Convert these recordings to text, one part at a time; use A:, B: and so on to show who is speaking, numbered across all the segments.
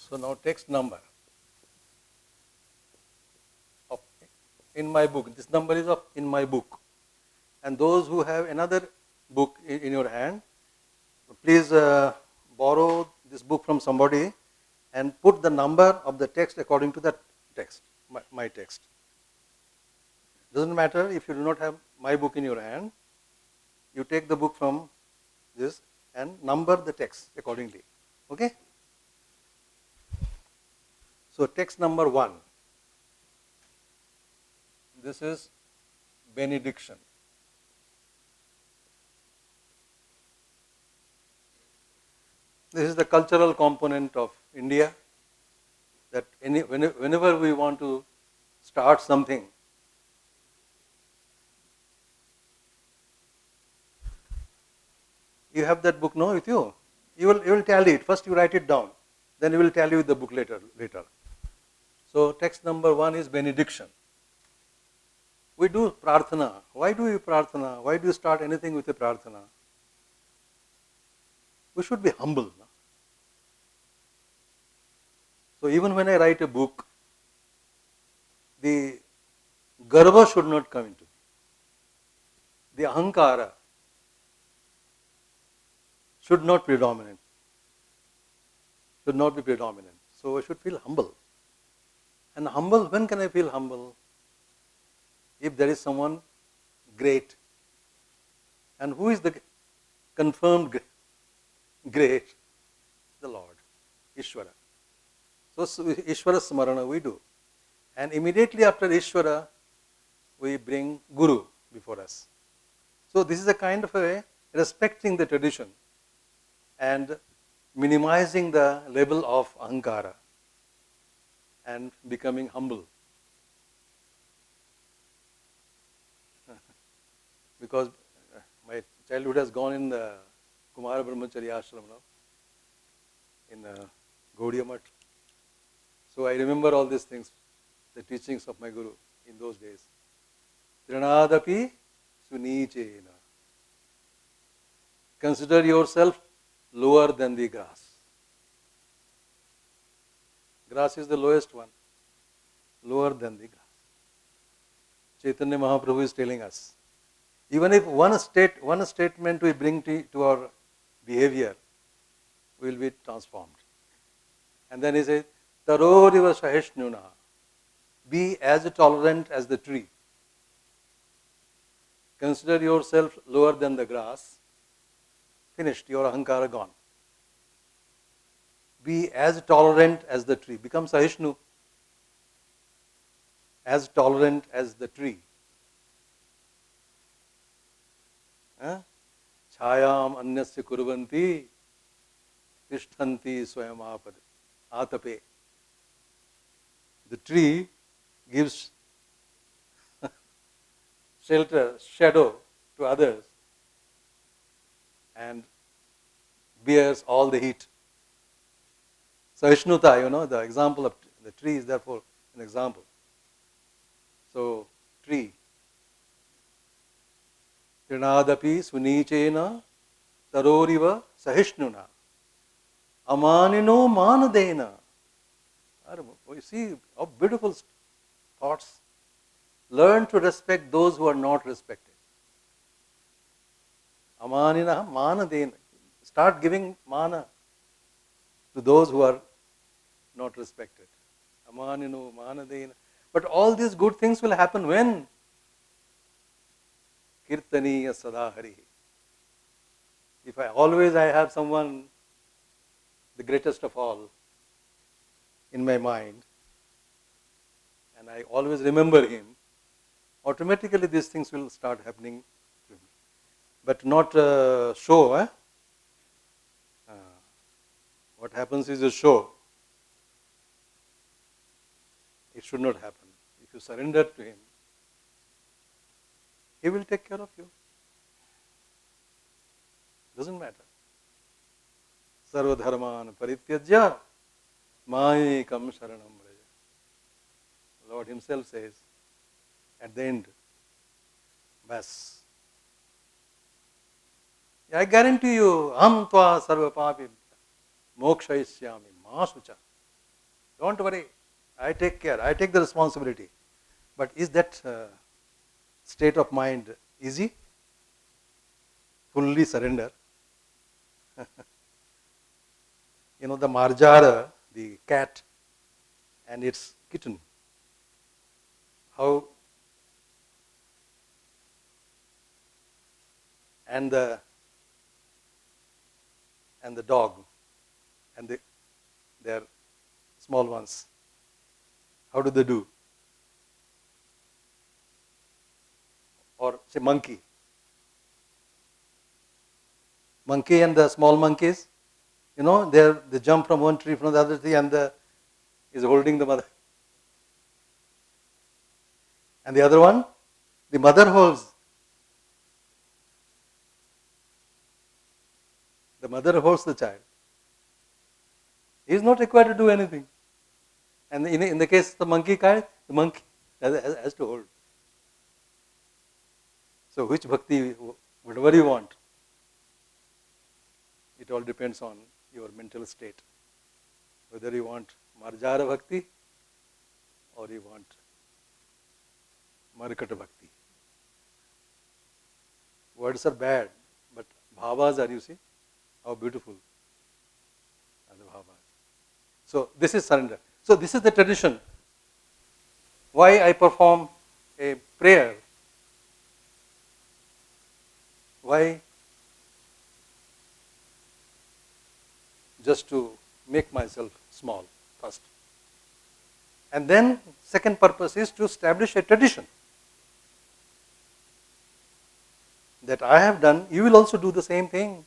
A: So now text number of in my book. This number is of in my book. And those who have another book in your hand, please borrow this book from somebody and put the number of the text according to that text, my text. Doesn't matter if you do not have my book in your hand, you take the book from this and number the text accordingly. Okay? So text number 1. This is benediction. This is the cultural component of India, that whenever we want to start something, you have that book now with you. You will tally it. First you write it down, then you will tally with the book later. So text number 1 is benediction. We do prarthana. Why do we prarthana? Why do you start anything with a prarthana? We should be humble. No? So even when I write a book, the garva should not come into me. The ahankara should not predominate. Should not be predominant. So I should feel humble. And humble, when can I feel humble? If there is someone great. And who is the confirmed great? The Lord, Ishvara. So Ishvara Smarana we do. And immediately after Ishvara, we bring Guru before us. So this is a kind of a respecting the tradition and minimizing the level of ahankara and becoming humble. Because my childhood has gone in the Kumara Brahmacharya ashram now, in Gaudiya Math. So I remember all these things, the teachings of my Guru in those days. Trinadapi sunichena. Consider yourself lower than the grass. Grass is the lowest one, lower than the grass. Chaitanya Mahaprabhu is telling us, even if one statement we bring to our behavior, we will be transformed. And then he says, Taroriva Sahishnuna, be as tolerant as the tree. Consider yourself lower than the grass. Finished, your ahankara gone. Be as tolerant as the tree. Become Sahishnu. As tolerant as the tree. Chayam anyasya kurvanti tishthanti swayam atape. The tree gives shelter, shadow to others and bears all the heat. Sahishnuta, the example of the tree is therefore an example. So, tree. Trinadapi sunichena taroriva sahishnuna amanino manadena. You see how beautiful thoughts. Learn to respect those who are not respected. Amanina manadena. Start giving mana to those who are not respected. Amanino manadena. But all these good things will happen when? Kirtaniya sadahari. If I have someone, the greatest of all, in my mind, and I always remember him, automatically these things will start happening to me. But not show. What happens is a show. It should not happen. If you surrender to him, he will take care of you. Doesn't matter. Sarva dharman parityajya maikam sharanam vraja. Lord himself says at the end, bas. I guarantee you, aham tva sarva papi mokshayishyami ma sucha. Don't worry, I take care, I take the responsibility. But is that state of mind easy? Fully surrender. The marjara, the cat, and its kitten, how, and the dog, and their small ones, how do they do? Or say monkey and the small monkeys, they jump from one tree from the other tree, and is holding the mother. And the other one, the mother holds. The mother holds the child. He is not required to do anything. And in the case of the monkey kind, the monkey has to hold. So which bhakti, whatever you want, it all depends on your mental state. Whether you want marjara bhakti or you want markata bhakti. Words are bad, but bhavas are, you see, how beautiful are the bhavas. So this is surrender. So this is the tradition. Why I perform a prayer? Why? Just to make myself small first. And then second purpose is to establish a tradition. That I have done, you will also do the same thing.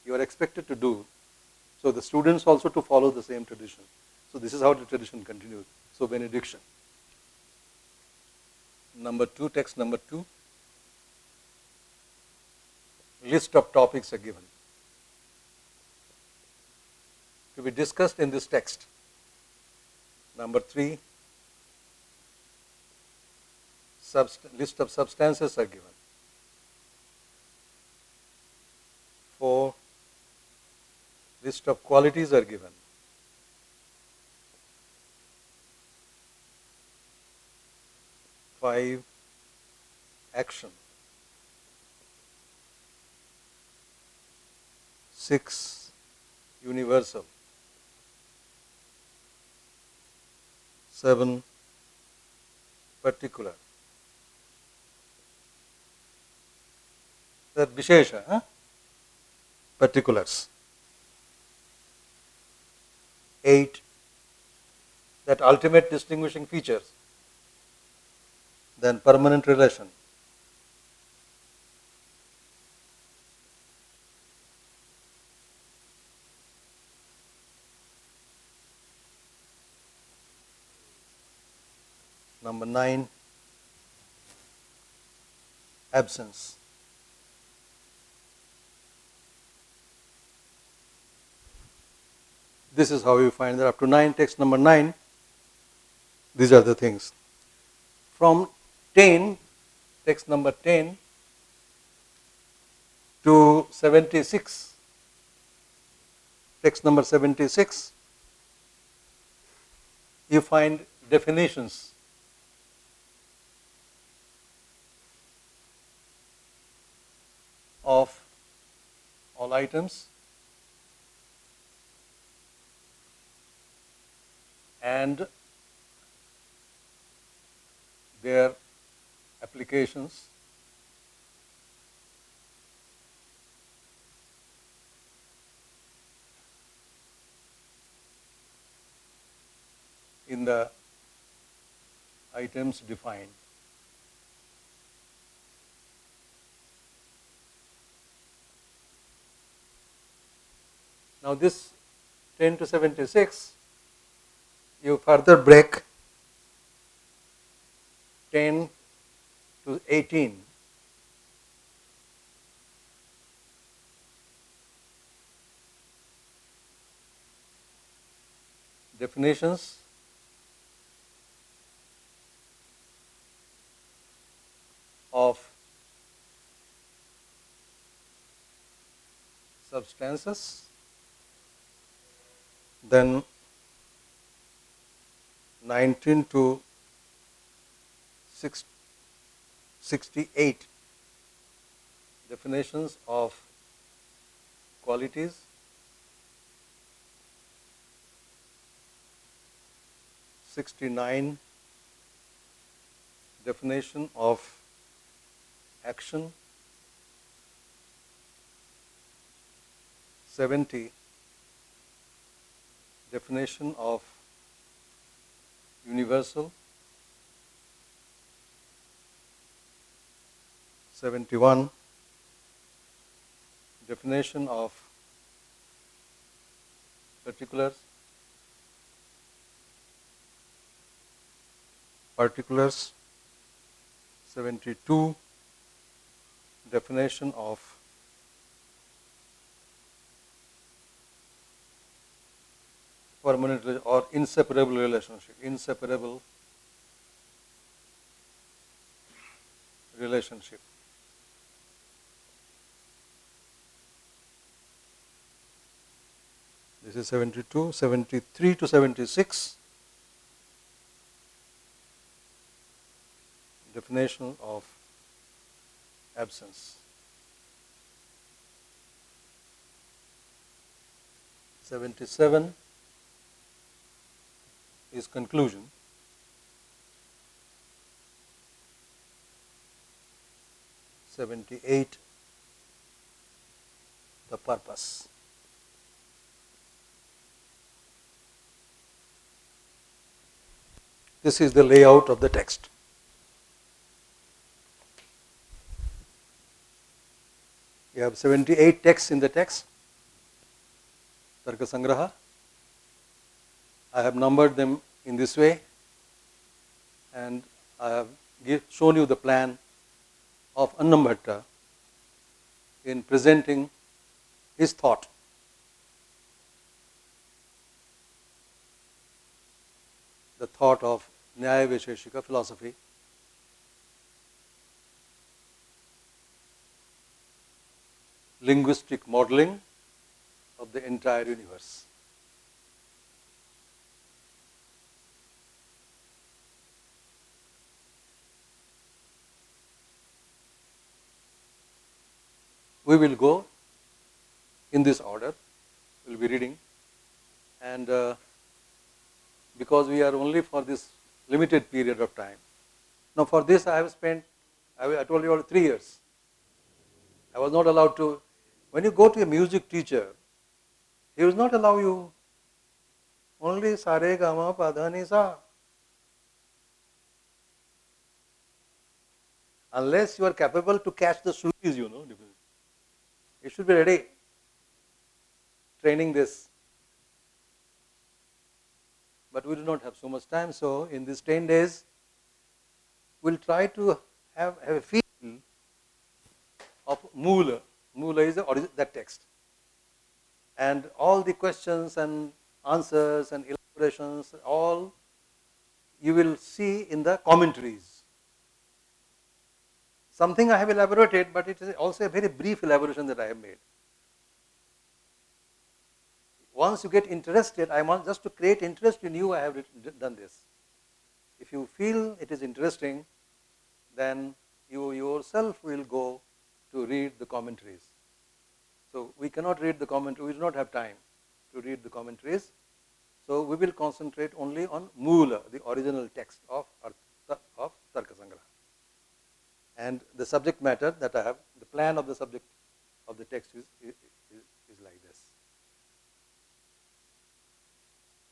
A: You are expected to do. So the students also to follow the same tradition. So this is how the tradition continues. So benediction. Number 2, text number 2. List of topics are given to be discussed in this text. Number 3, list of substances are given. 4, list of qualities are given. 5, action. 6, universal. 7, particular. That Vishesha, particulars. 8, that ultimate distinguishing features. Then permanent relation. Number 9, absence. This is how you find that up to 9, text number 9, these are the things. From 10, text number 10 to 76, text number 76, you find definitions. Of all items and their applications in the items defined. Now this 10 to 76, you further break 10 to 18. Definitions of substances, then 19 to 68 definitions of qualities, 69 definition of action, 70 definition of universal, 71 definition of particulars, particulars, 72 definition of permanent or inseparable relationship, inseparable relationship. This is 72, 73 to 76 definition of absence. 77 is conclusion. 78 the purpose. This is the layout of the text. You have 78 texts in the text, Tarkasangraha. I have numbered them in this way, and I have shown you the plan of Annambhatta in presenting his thought. The thought of Nyaya Vaisheshika philosophy. Linguistic modeling of the entire universe. We will go in this order, we will be reading, and because we are only for this limited period of time. Now for this I have spent, I told you, 3 years. I was not allowed to, when you go to a music teacher, he will not allow you only sa re ga ma pa dha ni sa. Unless you are capable to catch the shrutis, you should be ready training this. But we do not have so much time, so in these 10 days, we'll try to have a feel of Moola. Moola is that text. And all the questions and answers and elaborations, all you will see in the commentaries. Something I have elaborated, but it is also a very brief elaboration that I have made. Once you get interested, I want just to create interest in you, I have done this. If you feel it is interesting, then you yourself will go to read the commentaries. So we cannot read the commentaries, we do not have time to read the commentaries. So we will concentrate only on Moola, the original text of Tarkasangraha. And the subject matter that I have, the plan of the subject of the text is like this.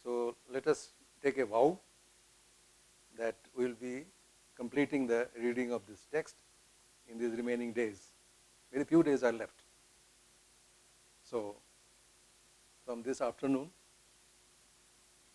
A: So let us take a vow that we will be completing the reading of this text in these remaining days. Very few days are left. So from this afternoon,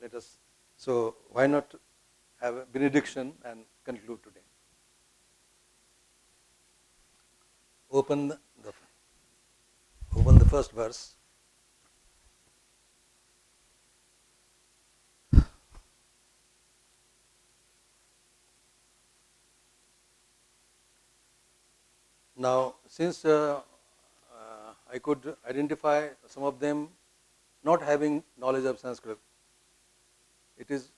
A: let us, so why not have a benediction and conclude today. Open the first verse. Now, since I could identify some of them not having knowledge of Sanskrit, it is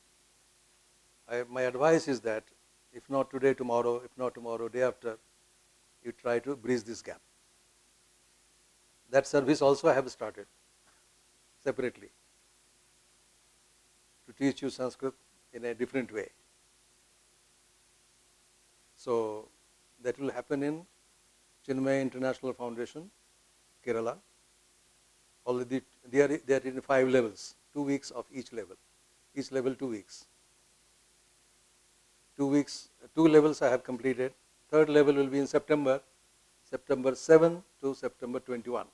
A: my advice is that if not today, tomorrow, if not tomorrow, day after, you try to bridge this gap. That service also I have started separately to teach you Sanskrit in a different way. So that will happen in Chinmaya International Foundation, Kerala. Already they are in 5 levels, 2 weeks of each level 2 weeks. 2 weeks, 2 levels I have completed. Third level will be in September 7 to September 21.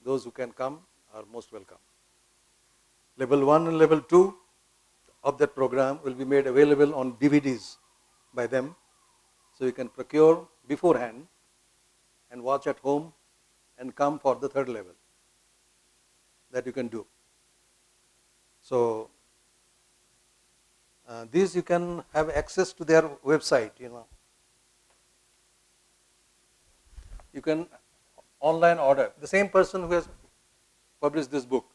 A: Those who can come are most welcome. Level 1 and level 2 of that program will be made available on DVDs by them, so you can procure beforehand and watch at home and come for the third level. That you can do. So these you can have access to their website. You can online order. The same person who has published this book,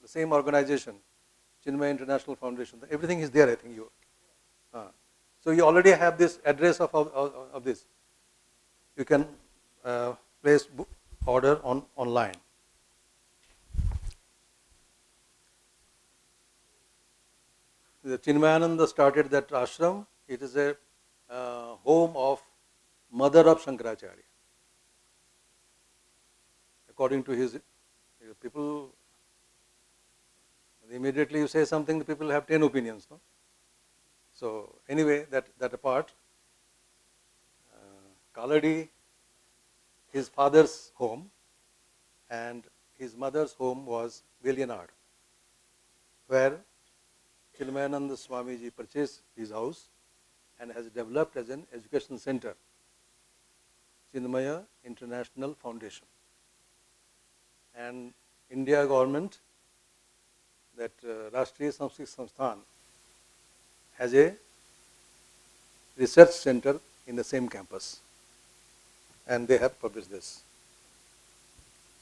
A: the same organization, Chinmaya International Foundation. Everything is there. I think you. So you already have this address of this. You can place order online. The Chinmayananda started that ashram. It is a home of mother of Shankaracharya. According to his people, immediately you say something, the people have 10 opinions. No? So anyway, that apart, Kaladi, his father's home, and his mother's home was Velianad, where Chinmayananda Swamiji purchased his house and has developed as an education center, Chinmaya International Foundation. And India government, that Rashtriya Sanskrit Sansthan, has a research center in the same campus, and they have published this.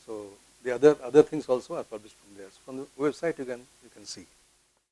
A: So the other things also are published from there. So from the website you can see.